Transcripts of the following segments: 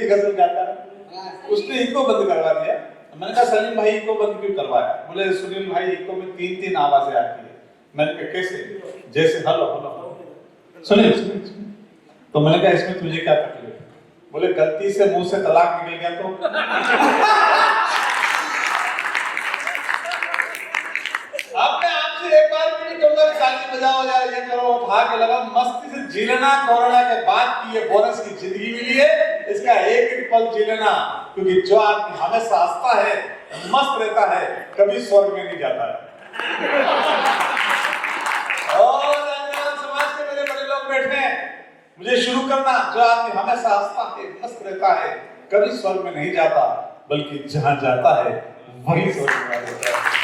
कैसी गजल गाता है। उसने इको बंद करवा दिया। मैंने कहा सलीम भाई इको बंद क्यों करवाया? बोले सुनील भाई इको में 3-3 आवाजें आती है। मैंने कहा कैसे? जैसे हेलो हेलो सुनिए सुनिए। तो मैंने कहा इसमें तुझे क्या तकलीफ? बोले गलती से मुंह से तलाक निकल गया तो। आपने आपसे एक बार भी नहीं कहूंगा ताली बजाओ या ये करो, उठा के लगा मस्ती से जी लेना। कोरोना के बाद की ये बोनस की जिंदगी मिली है, इसका एक एक पल जी लेना। क्योंकि जो आदमी हमेशा हंसता है, मस्त रहता है, कभी स्वर्ग में नहीं जाता है। और समाज के मेरे बड़े लोग बैठे हैं, मुझे शुरू करना। जो आदमी हमेशा हंसता है, मस्त रहता है, कभी स्वर्ग में नहीं जाता, बल्कि जहां जाता है वही स्वर्ग में जाता है।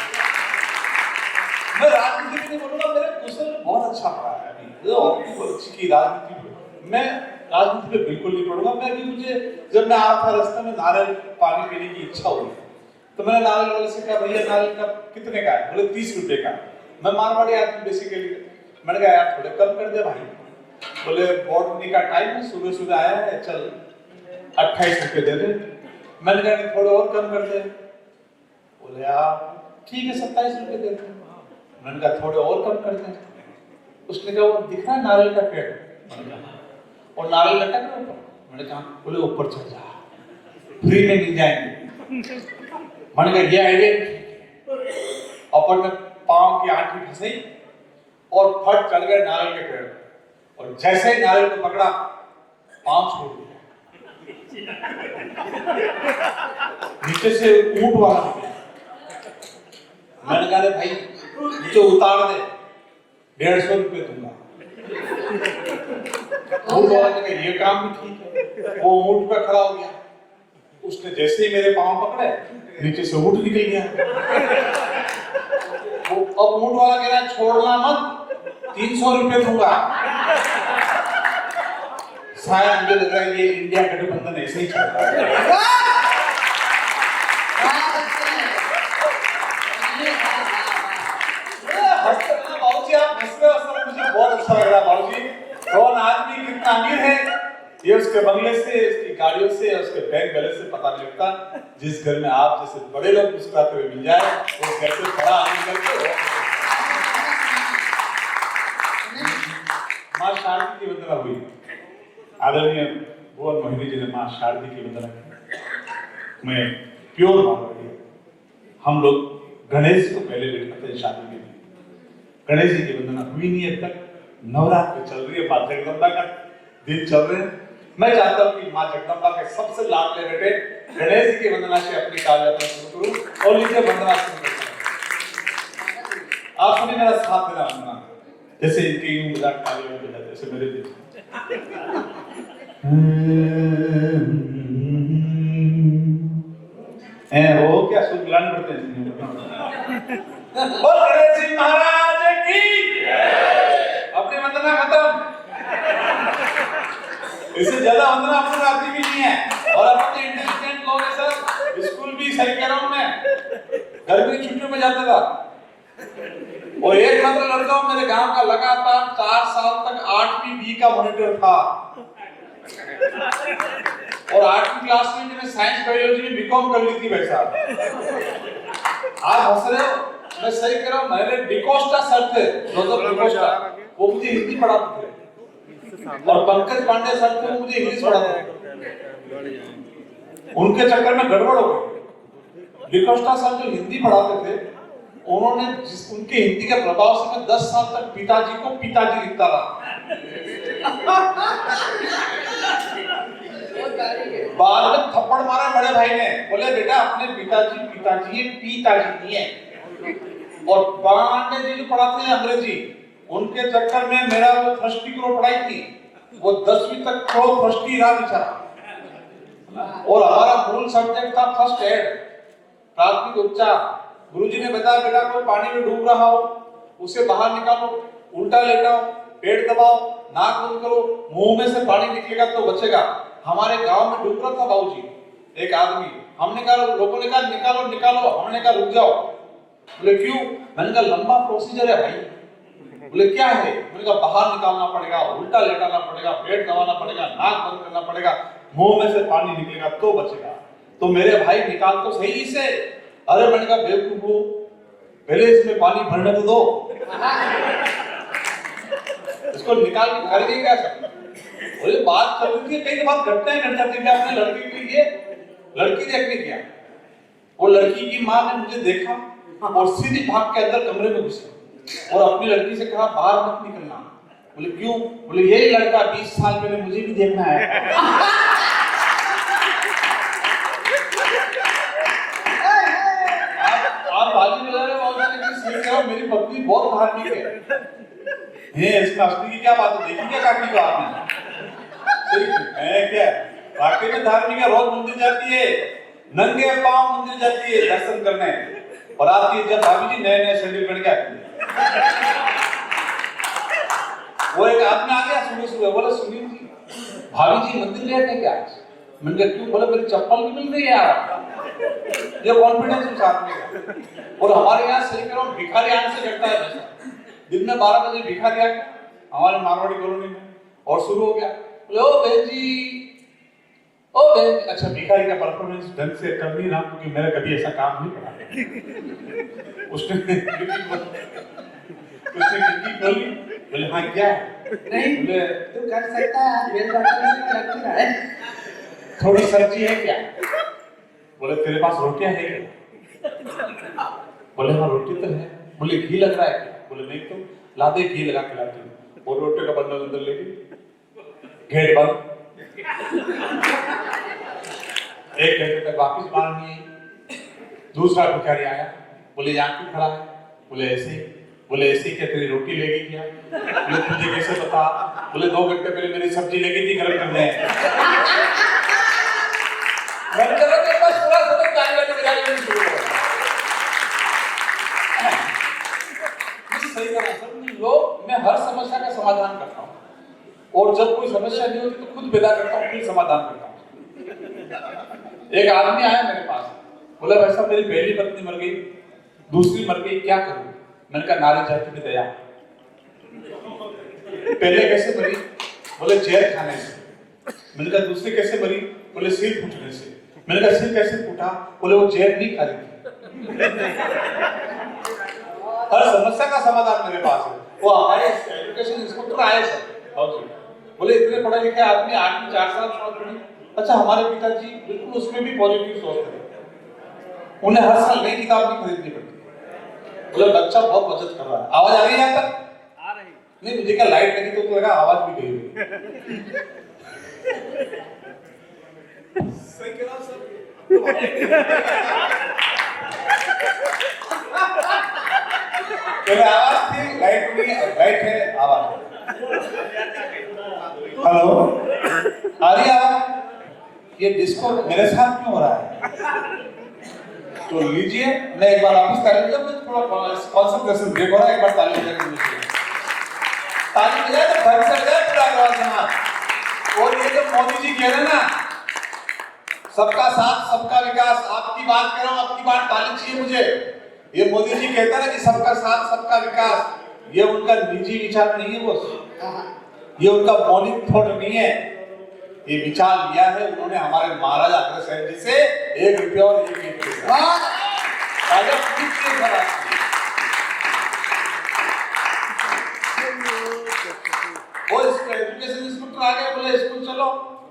मैं राजनीति में नहीं बोलूंगा, मेरे कुशल बहुत अच्छा पढ़ा है अभी, बहुत अच्छी की राजनीति। मैं राजनीति पे बिल्कुल नहीं पढ़ूंगा। मैं भी मुझे जब मैं आया था रास्ते में नारियल पानी पीने की इच्छा हुई, तो मैंने नारियल वाले से कहा भैया नारियल का कितने का है? बोले 30 रुपए का। मैं मारवाड़ी आदमी बेसिकली, मैंने कहा यार थोड़े कम कर दे भाई। बोले बोर्ड का टाइम है, सुबह सुबह आया है, चल 28 रुपए दे दे। मैंने कहा थोड़े और कम कर दे। बोले यार ठीक है 27 रुपए दे दे। मैंने कहा थोड़े और कम कर दे। उसने कहा वो दिख रहा है नारियल का पेड़? और नारियल लटक रहा है। मैंने कहा बोले ऊपर चढ़ जा, फ्री में मिल जाएंगे। मैंने कहा ये आइडिया। ऊपर में पांव की आंटी फंसी और फट चढ़ गए नारियल के पेड़। और जैसे ही नारियल को पकड़ा, पांव छोड़ दिया। नीचे से ऊंट वाला। मैंने कहा भाई नीचे उतार दे, 150 रुपए दूंगा। ऊंट वाला ने कहा ये काम भी ठीक है। वो ऊंट पे खड़ा हो गया। उसने जैसे ही मेरे पांव पकड़े, नीचे से ऊंट निकल गया। वो अब ऊंट वाला कह रहा छोड़ना मत, 300 रुपए दूंगा। शायद मुझे लग रहा है ये इंडिया गठबंधन ऐसे ही चल रहा है। मुझे बहुत अच्छा लग रहा है बाबूजी। कौन आदमी कितना अमीर है ये उसके बंगले से, उसकी गाड़ियों से, उसके बैंक बैलेंस से पता नहीं लगता। जिस घर में आप जैसे बड़े लोग मुस्कुराते हुए मिल जाए, उस घर से बड़ा आदमी करके। माँ शारदी की वंदना हुई। आदरणीय भुवन मोहिनी जी ने माँ शारदी की वंदना की। मैं प्योर मानवाड़ी। हम लोग गणेश को पहले बैठाते हैं शादी में। गणेश जी की वंदना हुई नहीं है तक। नवरात्र चल रही है, माँ जगदम्बा का दिन चल रहे हैं। मैं चाहता हूँ कि माँ जगदम्बा के सबसे लाडले बेटे गणेश जी की वंदना से अपनी कार्य यात्रा शुरू करूँ। और लीजिए वंदना शुरू करते हैं। आप सुनिए मेरा साथ देना वंदना, जैसे इनके यूं मजाक ताली में बजाते जैसे मेरे दिन। वो क्या सुगलान करते हैं। बोल गणेश जी महाराज की अपनी वंदना खत्म। इससे ज्यादा वंदना अपने आती भी नहीं है। और अपन तो इंटेलिजेंट लोग हैं सर। स्कूल भी सही कह रहा हूं मैं, गर्मी की छुट्टियों में जाता था। और एक मात्र लड़का मेरे गांव का लगातार 4 साल तक 8वीं बी का मॉनिटर था। और 8वीं क्लास में मैंने साइंस बायोलॉजी में बीकॉम कर ली थी भाई साहब। आप हंस रहे हो, मैं सही कह रहा हूं। मेरे डिकोस्टा सर थे, जोसेफ डिकोस्टा, वो मुझे हिंदी पढ़ाते थे। और पंकज पांडे सर थे, वो मुझे इंग्लिश पढ़ाते थे। उनके चक्कर में गड़बड़ हो गई। डिकोस्टा सर जो हिंदी पढ़ाते थे, उन्होंने उनके हिंदी के प्रभाव से मैं 10 साल तक पिताजी को पिताजी लिखता रहा। बाद में थप्पड़ मारा बड़े भाई ने, बोले बेटा अपने पिताजी पिताजी है, पिताजी नहीं है। और पांडे जी जो पढ़ाते हैं अंग्रेजी, उनके चक्कर में मेरा वो फर्स्ट की पढ़ाई थी, वो 10वीं तक तो फर्स्ट ही रहा बेचारा। और हमारा मूल सब्जेक्ट था फर्स्ट एड, प्राथमिक उपचार। गुरुजी ने बताया बेटा कोई पानी में डूब रहा हो, उसे बाहर निकालो, उल्टा लेटाओ, पेट दबाओ, नाक बंद करो, मुंह में से पानी निकलेगा तो बचेगा। हमारे गांव में डूब रहा था बाबूजी एक आदमी। हमने कहा, लोगों ने कहा निकालो निकालो, हमने कहा रुक जाओ। बोले क्यों? मैंने कहा लंबा प्रोसीजर है भाई। बोले क्या है? मैंने कहा बाहर निकालना पड़ेगा, उल्टा लेटाना पड़ेगा, पेट दबाना पड़ेगा, नाक बंद करना पड़ेगा। मुंह में से पानी निकलेगा तो बचेगा। तो मेरे भाई निकाल तो सही इसे। अरे मैंने कहा बेवकूफ हो, पहले इसमें पानी भरने तो दो, इसको निकाल के करेंगे क्या सब? और ये बात चल रही थी, कई बार घटनाएं घट जाती है। मैं अपने लड़के के लिए लड़की देखने गया, वो लड़की की माँ ने मुझे देखा और सीधी भाग के अंदर कमरे में घुसी और अपनी लड़की से कहा बाहर मत निकलना। बोले क्यों? बोले यही लड़का 20 साल पहले मुझे भी देखना है। आप बाजी बजा रहे हो, मेरी पत्नी बहुत धार्मिक है। इसमें असली की क्या बात है? देखी क्या काकी को आपने? है क्या वाकई में धार्मिक है? रोज मंदिर जाती है, नंगे पांव मंदिर जाती है दर्शन करने, और आती है जब भाभी जी नए नए सैंडल पहन के आती है। वो एक आदमी आ गया सुबह सुबह, बोला सुनील जी भाभी जी मंदिर गए थे क्या? मैंने कहा क्यों? बोला मेरी चप्पल नहीं मिल रही यार। ये कॉन्फिडेंस उस आदमी का। और हमारे यहाँ सही करो भिखारी आने से घटता है। दिन में 12 बजे भिखारी आ गया हमारे मारवाड़ी कॉलोनी में और शुरू हो गया, ओ बहन जी, ओ बहन। अच्छा भिखारी का परफॉर्मेंस ढंग से कर नहीं रहा क्योंकि मेरा कभी ऐसा काम नहीं पड़ा। उसने खोली, बोले हाँ क्या है? नहीं बोले तू कर सकता है, थोड़ी सब्जी है क्या? बोले तेरे पास रोटियां है क्या? बोले हाँ रोटी तो है। बोले घी लग रहा है क्या? बोले नहीं तो ला दे, घी लगा के लाती हूँ। और रोटी का बंडल अंदर लेके गेट बंद। 1 घंटे तक वापिस बाहर नहीं आई। दूसरा भिखारी आया, बोले यहाँ क्यों खड़ा है? बोले ऐसे। बोले ऐसे क्या तेरी रोटी ले गई क्या? बोले तुझे कैसे पता? बोले 2 घंटे पहले मेरी सब्जी ले गई थी गर्म करने। मैं हर समस्या का समाधान करता हूँ, और जब कोई समस्या नहीं होती तो खुद पैदा करता हूँ, फिर समाधान करता हूँ। एक आदमी आया मेरे पास, बोला भाई साहब मेरी पहली पत्नी मर गई, दूसरी मर गई, क्या करूं? मैंने कहा नारी जाति की दया। पहले कैसे मरी? बोले जहर खाने से। मैंने कहा दूसरी कैसे मरी? बोले सिर फूटने से। मैंने कहा सिर कैसे फूटा? बोले वो जहर नहीं खा रही थी। हर समस्या का समाधान मेरे पास है। वो हमारे एजुकेशन इंस्पेक्टर आए सर, बोले इतने पढ़े लिखे आदमी 8 में 4 साल पढ़े। अच्छा हमारे पिताजी बिल्कुल उसमें भी पॉजिटिव सोचते हैं, उन्हें हर साल नई किताब भी खरीदनी पड़ती है। बोले बच्चा बहुत बचत कर रहा है। आवाज आ रही है यहाँ तक? आ रही। नहीं मुझे क्या लाइट लगी तो लगा आवाज भी गई। सही कह रहा हूं सर? आवाज थी, लाइट नहीं, लाइट है, आवाज। हेलो आ रही आवाज? ये डिस्को मेरे साथ क्यों हो रहा है? तो लीजिए मैं एक बार वापस ताली बजाऊं, मैं थोड़ा कंसंट्रेशन ब्रेक हो रहा है, एक बार ताली बजा के लीजिए। ताली बजाए तो घर से बजाए पूरा आवाज समाज। और ये जो मोदी जी कह रहे हैं ना सबका साथ सबका विकास, आपकी बात कर रहा हूं, आपकी बात ताली चाहिए मुझे। ये मोदी जी कहता है ना कि सबका साथ सबका विकास, ये उनका निजी विचार नहीं है बस, ये उनका मौलिक थॉट नहीं है, ये विचार लिया है उन्होंने हमारे महाराजा अग्रसेन जी से 1 रुपया और 1 ईंट के साथ। वो एजुकेशन इंस्पेक्टर आ गए, बोले स्कूल चलो,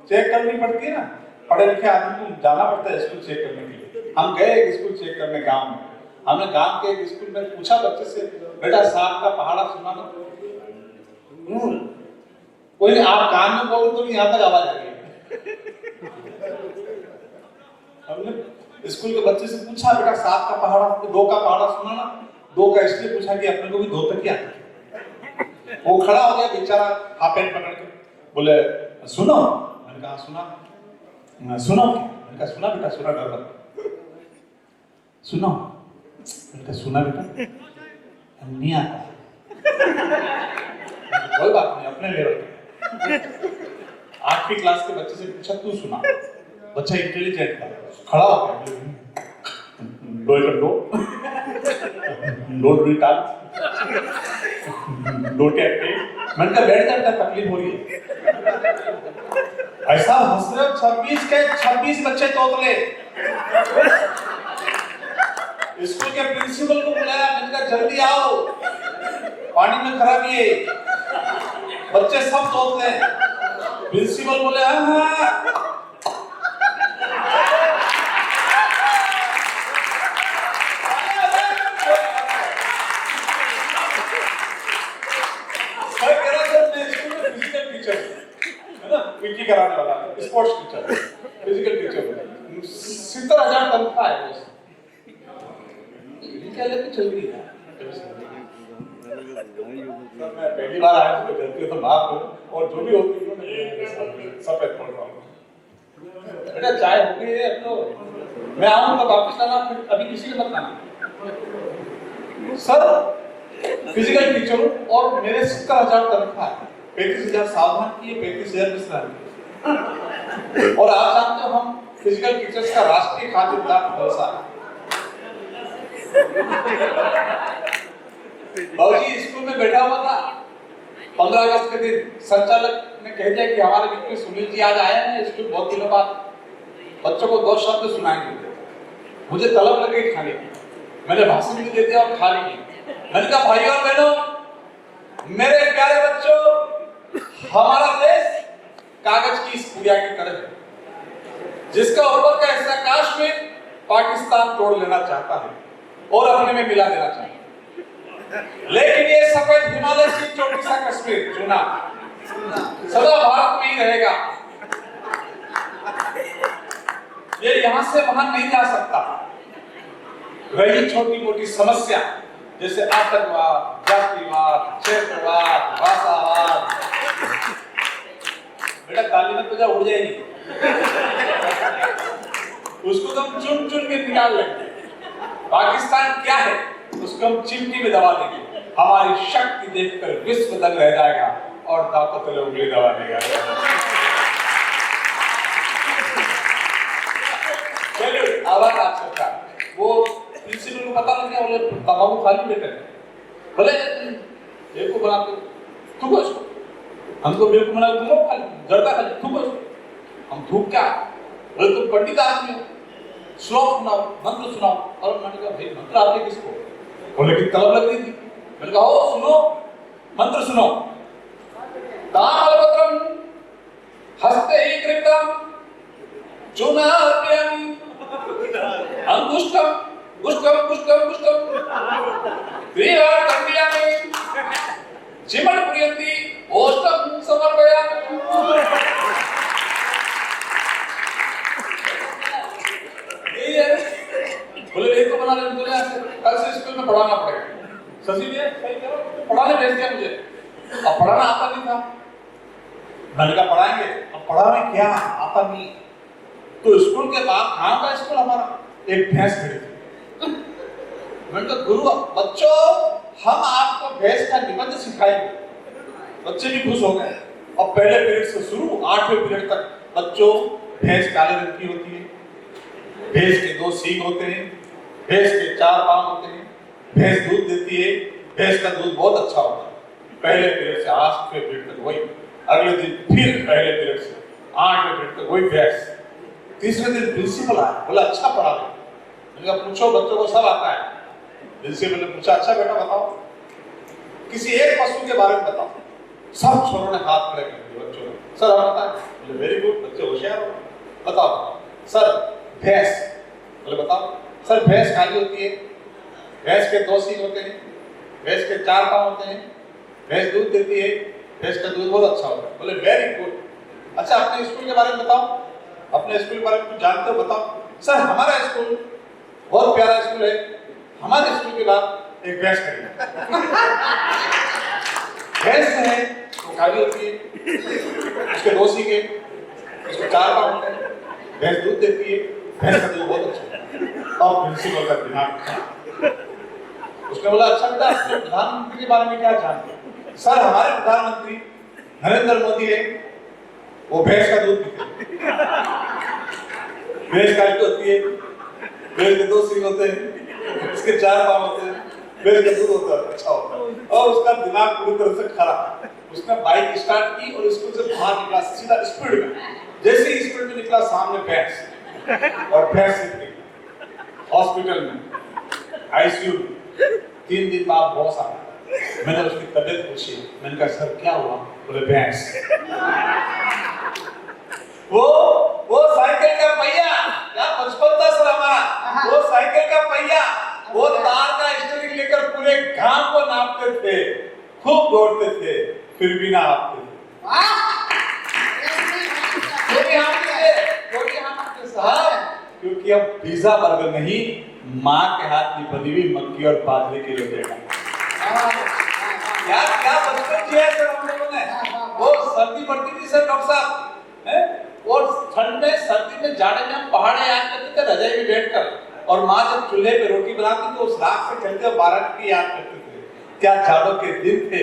चेक करनी पड़ती है ना, पढ़े लिखे आदमी को जाना पड़ता है स्कूल चेक करने के लिए। हम गए स्कूल चेक करने गांव में। हमने गांव के एक स्कूल में पूछा बच्चे से, बेटा सांप का पहाड़ा सुना ना? कोई नहीं, आप कान में बोलो तो यहाँ तक आवाज आ गई। हमने स्कूल के बच्चे से पूछा बेटा सांप का पहाड़ा, 2 का पहाड़ा सुना ना? 2 का इसलिए पूछा कि अपने को भी 2 तक ही आता है। वो खड़ा हो गया बेचारा हाफ पैंट पकड़ के, बोले सुनो। मैंने कहा सुना। सुनो? मैंने कहा सुना बेटा, सुना डर मत। सुनो? मैंने कहा सुना बेटा, नहीं आता। कोई बात नहीं, अपने लेवल पे। 8वीं क्लास के बच्चे से पूछा तू सुना? बच्चा इंटेलिजेंट था, खड़ा हो गया, दो एक दो टाल दो टैप पे। मैंने कहा बैठ जाता, तकलीफ हो रही है। ऐसा हंस रहे हो, 26 के 26 बच्चे तोतले। स्कूल के प्रिंसिपल को बुलाया, मैंने कहा जल्दी आओ, पानी में खराबी है, बच्चे सब तोतले। प्रिंसिपल बोले हाँ। पीटी कराने वाला, स्पोर्ट्स टीचर, फिजिकल टीचर, 70,000 तनख्वाह है बस। क्या लेके चल रही है? मैं पहली बार आया तो गलती तो माफ करो, और जो भी होती है मैं सब पे छोड़ रहा हूँ। बेटा चाय हो गई है अब तो मैं आऊँ तो वापस आना, फिर अभी किसी के मत आना। सर फिजिकल टीचर हूँ और मेरे 70,000 तनख्वाह है, 35,000 सावधान की, 35,000 विश्राम। और आप जानते हो हम फिजिकल टीचर्स का राष्ट्रीय खाद्य भरोसा है। बाबूजी स्कूल में बैठा हुआ था, 15 अगस्त के दिन संचालक ने कह दिया कि हमारे बीच में सुनील जी आज आए हैं स्कूल, बहुत दिनों बाद बच्चों को 2 शब्द सुनाएंगे। मुझे तलब लग गई खाने की, मैंने भाषण भी दे दिया और खा ली। मैंने कहा भाइयों और बहनों, मेरे प्यारे बच्चों, हमारा देश कागज की इस पुड़िया की तरह है, जिसका ऊपर का हिस्सा काश में पाकिस्तान तोड़ लेना चाहता है और अपने में मिला देना चाहता है, लेकिन ये सफेद हिमालय की चोटी सा कश्मीर चुना सदा भारत में ही रहेगा। ये यहां से वहां नहीं जा सकता। वही छोटी मोटी समस्या जैसे आतंकवाद, जातिवाद, क्षेत्रवाद, भाषावाद, बेटा ताली में तुझे उड़ जाएगी, उसको तो हम चुन चुन के निकाल लेंगे। पाकिस्तान क्या है उसको हम चिमटी में दबा देंगे। हमारी शक्ति देखकर विश्व दंग रह जाएगा और ताकत तले उंगली दबा देगा। चलिए आवाज आ सकता वो प्रिंसिपल को पता लग गया, बोले तमाकू खाली बेटे, बोले एक को बनाते थूको इसको, हमको बिल्कुल मना तुम लोग खाली जर्दा खाली थूको इसको। हम थूक क्या, बोले तुम पंडित आदमी हो, श्लोक सुनाओ, मंत्र सुनाओ। और मैंने कहा भाई मंत्र आते किसको, बोले कि तलब लग रही थी। मैंने कहा ओ सुनो, मंत्र सुनो। तालपत्रम हस्ते ही कृतम चूनार्पयामि अंगुष्ठम गुष्ठम गुष्ठम गुष्ठम क्रियां कर्मयामि चिमट प्रियंति ओष्ठम समर्पयामि। बोले एक तो बना रहे, बोले कल से स्कूल में पढ़ाना पड़ेगा। सही है, सही करो, पढ़ाने भेज दिया मुझे, अब पढ़ाना आता नहीं था। मैंने कहा पढ़ाएंगे, अब पढ़ाने क्या आता नहीं। तो स्कूल के बाद कहाँ का स्कूल हमारा, एक भैंस खड़ी थी। मैंने कहा गुरु बच्चों हम आपको भैंस का निबंध सिखाएंगे। बच्चे भी खुश हो गए। अब पहले पीरियड से शुरू 8वें पीरियड तक बच्चों भैंस काले रंग की होती है, भैंस के 2 सींग होते हैं, भैंस के 4 पांव होते हैं, भैंस दूध देती है, भैंस का दूध बहुत अच्छा होता है। पहले पीरियड से 8वें पीरियड तक वही, अगले दिन फिर पहले पीरियड से 8वें पीरियड तक वही भैंस। तीसरे दिन प्रिंसिपल आया, बोला अच्छा पढ़ा रहे। मैंने कहा पूछो, बच्चों को सब आता है। प्रिंसिपल ने पूछा अच्छा बेटा बताओ किसी एक पशु के बारे में बताओ। सब छोरों ने हाथ खड़े कर दिए बच्चों ने, सर हम बताएं। बोले वेरी गुड, बच्चे होशियार हो, बताओ। सर भैंस, बोले बताओ। सर भैंस काली होती है, भैंस के 2 सींग होते हैं, भैंस के 4 पांव होते हैं, भैंस दूध देती है, भैंस का दूध बहुत अच्छा होता है। बोले वेरी गुड। अच्छा अपने स्कूल के बारे में बताओ, अपने स्कूल के बारे में कुछ जानते हो बताओ। सर हमारा स्कूल बहुत प्यारा स्कूल है, हमारे स्कूल के बाद एक भैंस खड़ी है। भैंस है वो काली होती है, उसके 2 सींग है, उसके 4 पांव होते हैं, भैंस दूध देती है, भैंस का दूध बहुत अच्छा है। और प्रिंसिपल का दिमाग, उसने बोला अच्छा बेटा अपने प्रधानमंत्री के बारे में क्या जानते हो। सर हमारे प्रधानमंत्री नरेंद्र मोदी है, वो भैंस का दूध पीते हैं। भैंस काली होती है, भैंस के 2 सींग होते हैं, उसके 4 पांव होते हैं, भैंस का दूध होता है अच्छा होता है। और उसका दिमाग पूरी तरह से खराब। उसने बाइक स्टार्ट की और स्कूल से बाहर निकला सीधा स्पीड में, जैसे ही स्कूल में निकला सामने भैंस और भैंस हॉस्पिटल में आईसीयू 3 दिन बाद बॉस आया। मैंने उसकी तबीयत पूछी, मैंने कहा सर क्या हुआ? बोले भैंस। वो साइकिल का पहिया, क्या बचपन था सर हमारा, वो साइकिल का पहिया, वो तार का स्टीयरिंग लेकर पूरे गांव को नापते थे, खूब दौड़ते थे, फिर भी ना आपते थे। साहब, क्योंकि अब पिज्जा बर्गर नहीं, माँ के हाथ की बनी हुई मक्की और बाजरे की रोटी क्या क्या बचपन किया सर हम लोगों ने। वो सर्दी पड़ती थी सर डॉक्टर साहब, और ठंड में सर्दी में जाड़े में हम पहाड़े याद करते थे रजाई में बैठकर, और माँ जब चूल्हे पे रोटी बनाती तो उस राख से चलते हुए 12 की याद करते थे। क्या जाड़ों के दिन थे,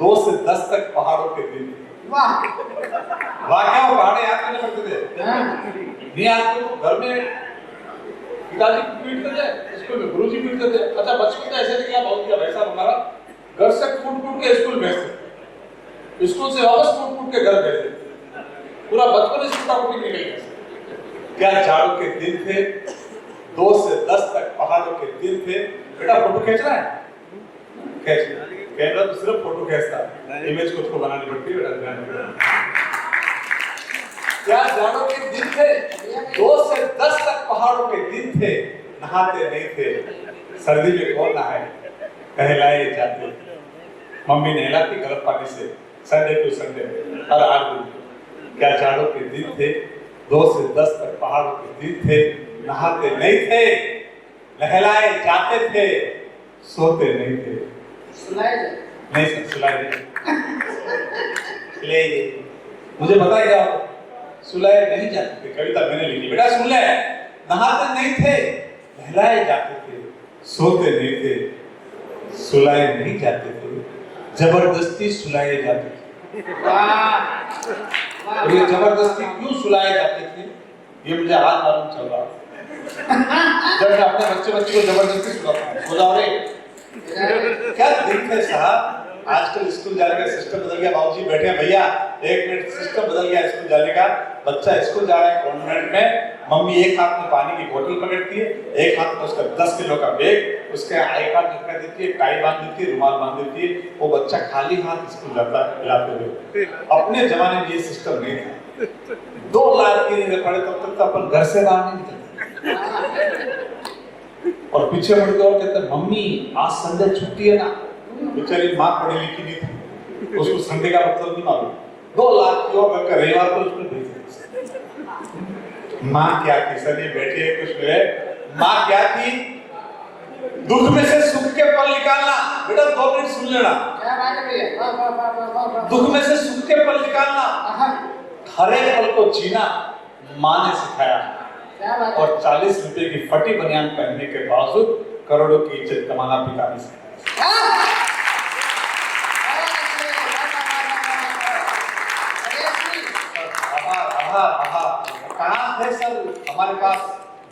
2 से 10 तक पहाड़ों के दिन थे। वाह क्या वो पहाड़े याद करने पड़ते थे। नहीं आज तो घर में पिताजी पीटते थे, स्कूल में गुरुजी पीटते थे। अच्छा बचपन में ऐसे नहीं बहुत किया भाई साहब, हमारा घर से कूट के स्कूल भेजते, स्कूल से वापस कूट के घर भेजते, पूरा बचपन स्कूल का निकल गया। क्या जाड़ों के दिन थे, 2 से 10 तक पहाड़ों के दिन थे। बेटा फोटो खींच रहा है, कैमरा तो सिर्फ फोटो खींचता है, इमेज खुद को बनानी पड़ती है बेटा। क्या जाड़ों के दिन थे, 2 से 10 तक पहाड़ों के दिन थे, नहाते नहीं थे, सर्दी में कौन नहाए, कहलाए जाते। मम्मी नहलाती गर्म पानी से, संडे टू संडे हर 8 दिन। क्या जाड़ों के दिन थे, 2 से 10 तक पहाड़ों के दिन थे, नहाते नहीं थे, नहलाए जाते थे, सोते नहीं थे। नहीं सर सुलाए मुझे पता है क्या सुलाए नहीं जाते थे, कविता मैंने लिखी बेटा सुन ले। नहाते नहीं थे, नहलाए जाते थे, सोते नहीं थे, सुलाए नहीं जाते थे, जबरदस्ती सुलाए जाते थे। और ये जबरदस्ती क्यों सुलाए जाते थे ये मुझे आज मालूम चल रहा है। जब मैं अपने बच्चे को जबरदस्ती सुलाता हूँ, क्या दिन थे साहब। आजकल स्कूल जाने का सिस्टम बदल गया। बाबूजी बैठे हैं भैया, 1 मिनट, सिस्टम बदल गया स्कूल जाने का। बच्चा स्कूल जा रहा है कॉन्वेंट में, मम्मी एक हाथ में पानी की बोतल पकड़ती है, एक हाथ में उसका 10 किलो का बैग, उसके आई कार्ड लटका देती है, टाई बांध देती है, रुमाल बांध देती है। वो बच्चा खाली हाथ स्कूल जाता है हिलाते हुए। अपने जमाने में ये सिस्टम नहीं था। 2 लाख की नहीं पड़े तब तक तो अपन घर से बाहर नहीं निकलते। और पीछे मुड़ के और कहते हैं मम्मी आज संडे छुट्टी है ना। बेचारी माँ पढ़ी लिखी नहीं थी, उसको संडे का मतलब नहीं मालूम। 2 लाख की और रविवार को स्कूल भेज माँ क्या थी सर, ये बैठी है कुछ है। माँ क्या थी, दूध में से सूख के पल निकालना। बेटा 2 मिनट सुन लेना, क्या बात है भैया। दूध में से सूख के पल निकालना, हरे पल को जीना माँ ने सिखाया। और 40 रुपए की फटी बनियान पहनने के बावजूद करोड़ों की इज्जत कमाना पिता ने सिखाया। कहाँ थे सर हमारे पास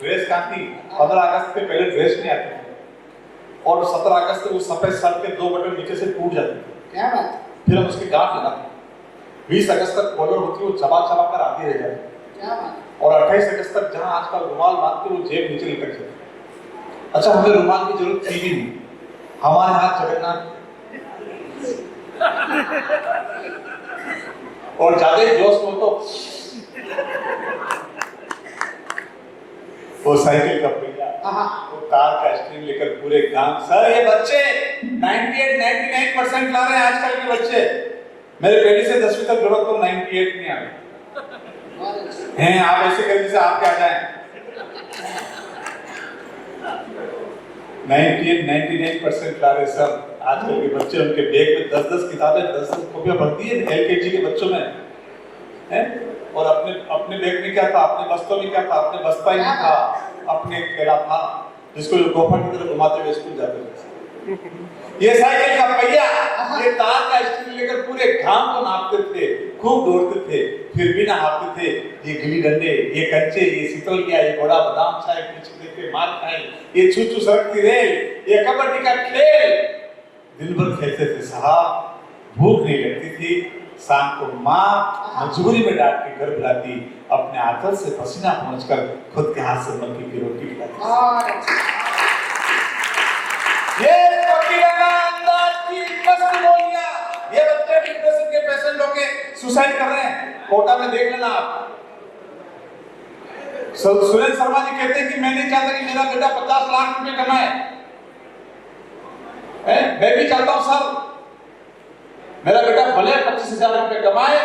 ड्रेस कहाँ थी। 15 अगस्त के पहले ड्रेस नहीं आती थी, और 17 अगस्त को सफेद शर्ट के 2 बटन नीचे से टूट जाते थे। क्या बात? फिर हम उसकी गांठ लगाते। 20 अगस्त तक कॉलर होती, वो चबा कर आती रह जाती। क्या बात? और 28 अगस्त तक जहां आजकल रुमाल बांधते वो जेब नीचे लटक जाती। अच्छा हमें रुमाल की जरूरत थी भी नहीं, हमारे हाथ जगन्नाथ और ज्यादा जोश में तो वो साइकिल का पहिया, वो कार का स्टीयरिंग लेकर पूरे गांव। सर ये बच्चे 98-99% ला रहे हैं आजकल के बच्चे। मेरे बेटी से 10वीं तक जरूरत तो 98 नहीं आ रही हैं। आप ऐसे कर जैसे आप क्या जाए 98-99% ला रहे सर आजकल के बच्चे। उनके बैग में 10-10 किताबें 10-10 कॉपियां भरती है LKG के बच्चों में हैं। और अपने बैग में क्या था, अपने बस्तों में क्या था, अपने बस्ता ही नहीं था, अपने खेला था जिसको गोफर की तरह घुमाते हुए स्कूल जाते थे। ये साइकिल का पहिया, ये तार का स्टीयरिंग लेकर पूरे गांव को नापते थे, खूब दौड़ते थे, फिर भी ना हारते थे। ये गिल्ली डंडे, ये कंचे, ये सितोलिया, ये घोड़ा बादाम चाय पीछे देख के मार खाए, ये छू सड़क की रेल, ये कबड्डी का खेल दिन भर खेलते थे साहब। भूख नहीं लगती थी, शाम को माँ मजबूरी में डांट के घर बुलाती, अपने हाथों से पसीना पहुंचकर खुद के हाथ से मक्की की रोटी खिलाती। ये फकीराना अंदाज की मस्त बोलियां, ये बच्चे डिप्रेशन के पेशेंट होके सुसाइड कर रहे हैं, कोटा में देख लेना आप। सुरेश शर्मा जी कहते हैं कि मैं नहीं चाहता कि मेरा बेटा 50 लाख रुपए कमाए। मैं भी चाहता हूं सर, मेरा बेटा भले 25,000 रुपए कमाए,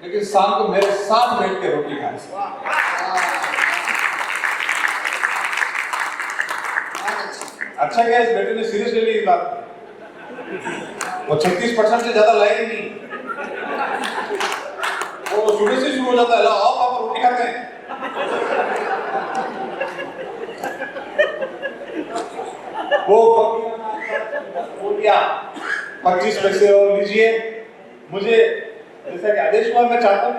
लेकिन शाम को मेरे साथ बैठ के रोटी खाए। अच्छा क्या इस बेटे ने सीरियस ले ली इस बात को। वो 36% से ज्यादा लाए नहीं, वो सुबह से शुरू हो जाता है, आओ पापा रोटी खाते हैं। वो बोलिया 25 पैसे और लीजिए। मुझे जैसा कि आदेश हुआ, मैं चाहता हूँ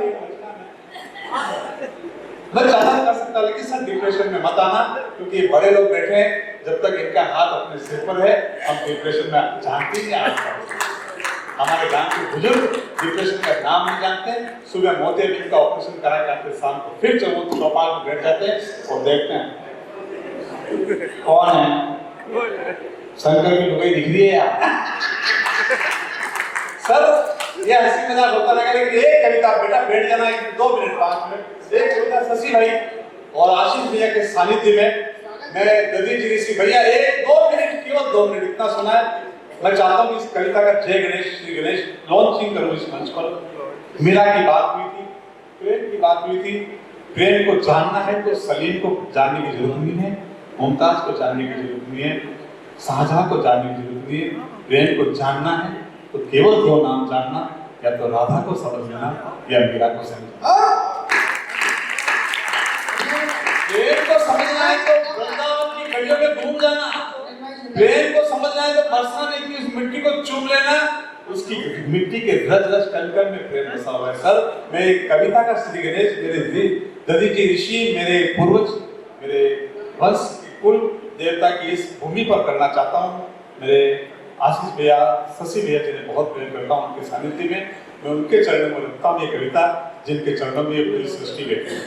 मैं चाहता कर सकता, लेकिन सर डिप्रेशन में मत आना, क्योंकि बड़े लोग बैठे हैं, जब तक इनका हाथ अपने सिर पर है हम डिप्रेशन में जानते नहीं आते। हमारे गांव के बुजुर्ग डिप्रेशन का नाम नहीं जानते, सुबह मोतियाबिंद का ऑपरेशन करा के आते, शाम को फिर चौपाल में बैठ जाते हैं और देखते हैं कौन है, शंकर की लुगाई दिख रही है यार। सर ये हंसी मजाक होता रहेगा, लेकिन एक कविता बेटा बैठ जाना 2 मिनट 5 मिनट। एक कविता शशि भाई और आशीष भैया के सानिध्य में मैं दधी जी ऋषि भैया 1-2 मिनट, केवल 2 मिनट इतना सुना है। मैं चाहता हूँ इस कविता का जय गणेश श्री गणेश लॉन्चिंग करूँ इस मंच पर। मीरा की बात हुई थी, प्रेम की बात हुई थी। प्रेम को जानना है तो सलीम को जानने की जरूरत नहीं है, मुमताज को जानने की जरूरत नहीं है, शाहजहां को जानने की जरूरत नहीं है। प्रेम को जानना है तो केवल 2 नाम जानना, या तो राधा को समझ लेना या मीरा को समझना। प्रेम को समझना है तो वृंदावन की गलियों में घूम जाना, प्रेम को समझना है तो बरसा नहीं की उस मिट्टी को चूम लेना, उसकी मिट्टी के रज रज कण में प्रेम बसा हुआ है। सर मैं एक कविता का श्री गणेश, मेरे दधी जी ऋषि, मेरे पूर्वज, मेरे वंश की कुल देवता की इस भूमि पर करना चाहता हूँ। मेरे आशीष भैया, शशि भैया जिन्हें बहुत प्रेम करता हूँ, उनके सानिध्य में मैं उनके चरणों में रखता हूँ ये कविता, जिनके चरणों में ये पूरी सृष्टि बैठी है।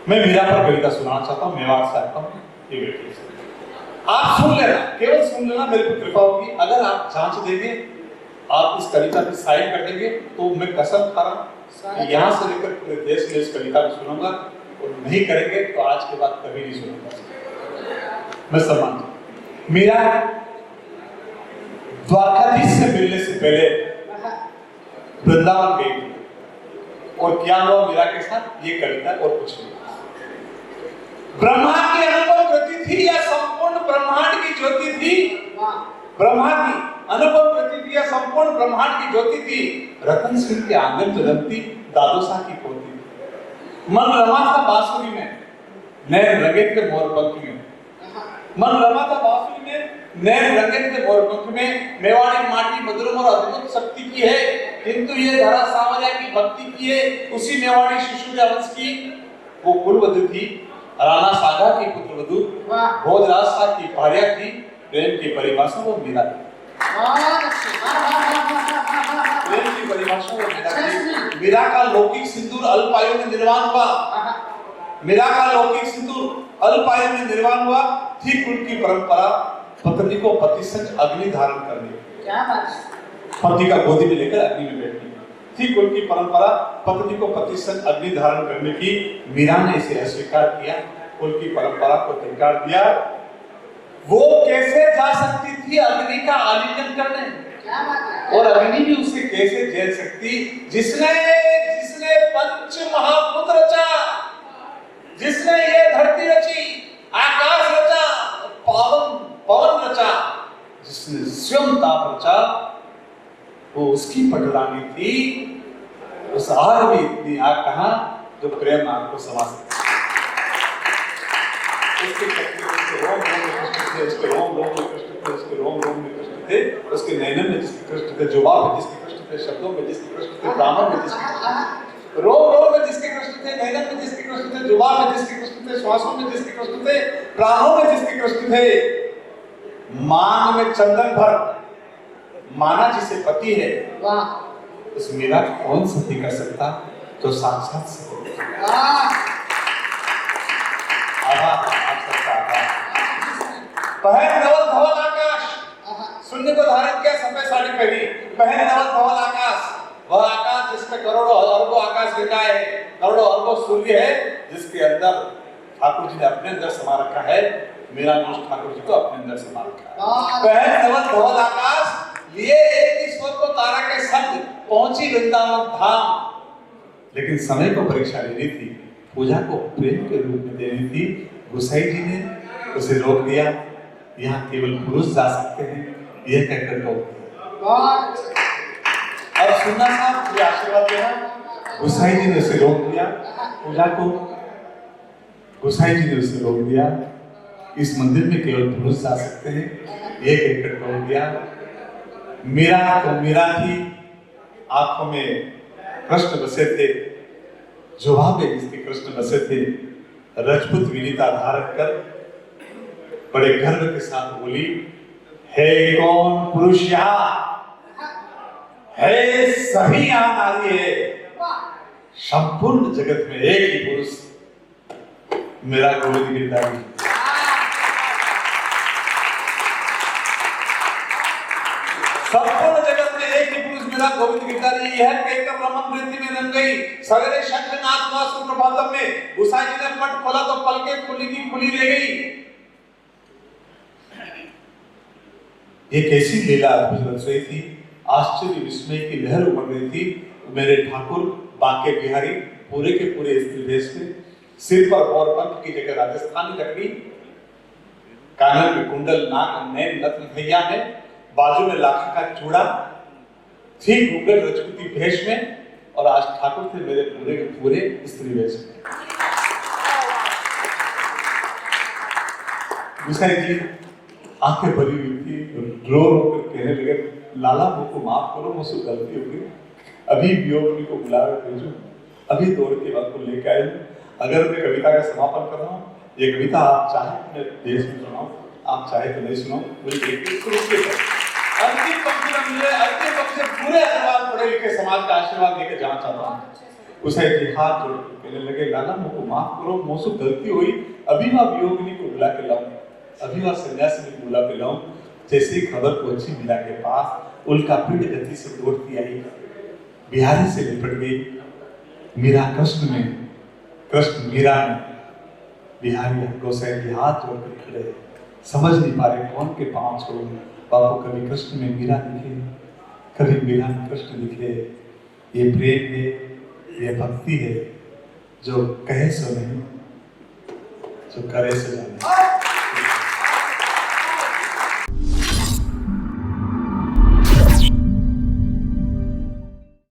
मैं मीरा पर कविता सुनाना चाहता हूँ, मेवाड़ से आता हूँ, ये बैठी है। आप सुन लेना, केवल सुन लेना, मेरे को कृपा होगी। अगर आप जांच देंगे, आप इस कविता पे साइन कर देंगे, तो मैं कसम खा रहा हूँ कि यहाँ से लेकर पूरे देश में इस कविता को सुनूंगा, और नहीं करेंगे तो आज के बाद कभी नहीं सुनूंगा। मैं सम्मान मीरा द्वारकाधीश से मिलने से पहले वृंदावन गई थी, और क्या हुआ मीरा के साथ, ये कविता और कुछ नहीं। ब्रह्मा की अनुभव गति थी या संपूर्ण ब्रह्मांड की ज्योति थी, ब्रह्मा की अनुभव गति थी या संपूर्ण ब्रह्मांड की ज्योति थी, रतन सिंह के आंगन जलती दादू शाह की पोती थी। मन रमा था बांसुरी में, नैन रंगे थे मोरपंख में, मन रमा था बांसुरी में, नैन रंगे थे मोरपंख में। मेवाड़ी माटी मधुरम और अद्भुत शक्ति की है, किंतु ये धरा सावरिया की भक्ति की है। उसी मेवाड़ी शिशुरिया वंश की वो कुलवधु थी, राणा सागा की पुत्रवधु, भोजराज शाह की भार्या थी। प्रेम की परिभाषा वो मीरा थी, प्रेम की परिभाषा वो मीरा थी। मीरा का लौकिक सिंदूर अल्पायु में निर्वाण हुआ, मीरा का लौकिक सिंदूर अल्पायु में निर्वाण हुआ। थी कुल की परंपरा पत्नी को पति संग अग्नि धारण करने, क्या बात, पति का गोदी में लेकर अग्नि में बैठने। थी कुल की परंपरा पत्नी को पति संग अग्नि धारण करने की। मीरा ने इसे अस्वीकार किया, कुल की परंपरा को धिक्कार दिया। वो कैसे जा सकती थी अग्नि का आलिंगन करने, क्या बात है, और अग्नि भी उसे कैसे झेल सकती, जिसने पंच महाभूत रचा, जिसने ये धरती रची, आकाश रचा, पवन रचा, जिसने स्वयं ताप रचा, वो उसकी पटरानी थी। उस आग में इतनी आग कहां जो प्रेम आग को समा सकती। उसके रोम रोम में कष्ट थे, उसके रोम रोम में कष्ट थे, उसके नैनन में जिसके कष्ट थे, जुबान में जिसके कष्ट थे, शब्दों में जिसके कष्ट थे, प्राणों में जिसके, रोम रोम में जिसके कष्ट थे, नैनन में जिसके कष्ट थे, जुबान में जिसके कष्ट थे, श्वासों में जिसके कष्ट थे, प्राणों में जिसके कष्ट थे। मांग में चंदन भर माना जिसे पति है, उस मीरा कौन सती कर सकता जो साक्षात सती। पहन नवल धवल आकाश, शून्य को धारण किया सफेद साड़ी पहनी। पहन नवल धवल आकाश, वह आकाश जिसमें करोड़ों अरबों आकाश गंगाएं है, करोड़ों अरबों सूर्य है, जिसके अंदर ठाकुर जी ने अपने अंदर समा रखा है। मेरा दोष ठाकुर जी को अपने अंदर समा रखा है। पहन नवल धवल आकाश, लिए एक ईश्वर को तारा के संग, पहुंची वृंदावन धाम। लेकिन समय को परीक्षा लेनी थी, पूजा को प्रेम के रूप में देनी थी। गोसाई जी ने उसे रोक दिया। यहाँ केवल पुरुष जा सकते हैं, यह कहकर रोक दिया। और सुनना साहब, मुझे आशीर्वाद देना। गोसाई जी ने उसे रोक दिया पूजा को। गोसाई जी ने उसे रोक दिया। इस मंदिर में केवल पुरुष जा सकते हैं, यह कहकर रोक दिया। मीरा तो मीरा थी, आंखों में कृष्ण बसे थे, जुबान में जिसके कृष्ण बसे थे। रजपूत विनीता धारण कर बड़े गर्व के साथ बोली, है कौन पुरुष यहाँ? है सभी यहाँ नारी है, संपूर्ण जगत में एक ही पुरुष मेरा गोविंद गिरधारी। संपूर्ण जगत में एक ही पुरुष मेरा गोविंद गिरधारी। यह कहकर रमन वृत्ति में रंग गई। सवेरे शंखनाद हुआ सुप्रभातम में। गोसाई जी ने पट खोला तो पलकें खुली की खुली रह गई। ये कैसी लीला अद्भुत रच रही थी। आश्चर्य विस्मय की लहर उमड़ रही थी। मेरे ठाकुर बांके बिहारी पूरे के पूरे स्त्री वेश में, सिर पर और पंख की जगह राजस्थानी लकड़ी, कानों में कुंडल, नाक नैन नत्न भैया में, बाजू में लाख का चूड़ा, थी घूंघट रजपूती भेष में। और आज ठाकुर थे मेरे पूरे के पूरे स्त्री वेश में। गोसाई जी आंखें भरी हुई थी, रो रो कर कहने लगे, लाला मुझको माफ करो, मुझसे गलती हो गई। अभी वियोगिनी को बुला कर भेजो, अभी दौड़ के वक्त को लेकर आए। अगर मैं कविता का समापन कर रहा हूँ, ये कविता आप चाहे मैं देश में सुनाऊं, आप चाहे तो नहीं सुनाऊं, मुझे अंतिम पंक्ति में मुझे अंतिम पंक्ति से पूरे आशीर्वाद पढ़े लिखे समाज का आशीर्वाद लेकर जाना चाहता हूँ। उसे हाथ जोड़ कहने लगे, लाला मुझको माफ करो, मुझसे गलती हुई। अभी मैं वियोगिनी को बुला के लाऊं, अभी वह सन्यासी को बुला के लाऊं। जैसी खबर पहुंची मीरा के पास, उल्का पिंड गति से दौड़ती आई, बिहारी से लिपट गई। मीरा कृष्ण में, कृष्ण मीरा में। बिहारी गोसाई के हाथ जोड़कर खड़े, समझ नहीं पा रहे कौन के पांव छोड़ूं। बापू कभी कृष्ण में मीरा दिखे, कभी मीरा में कृष्ण दिखे। ये प्रेम है, ये भक्ति है, जो कहे सो नहीं, जो करे सो जाने।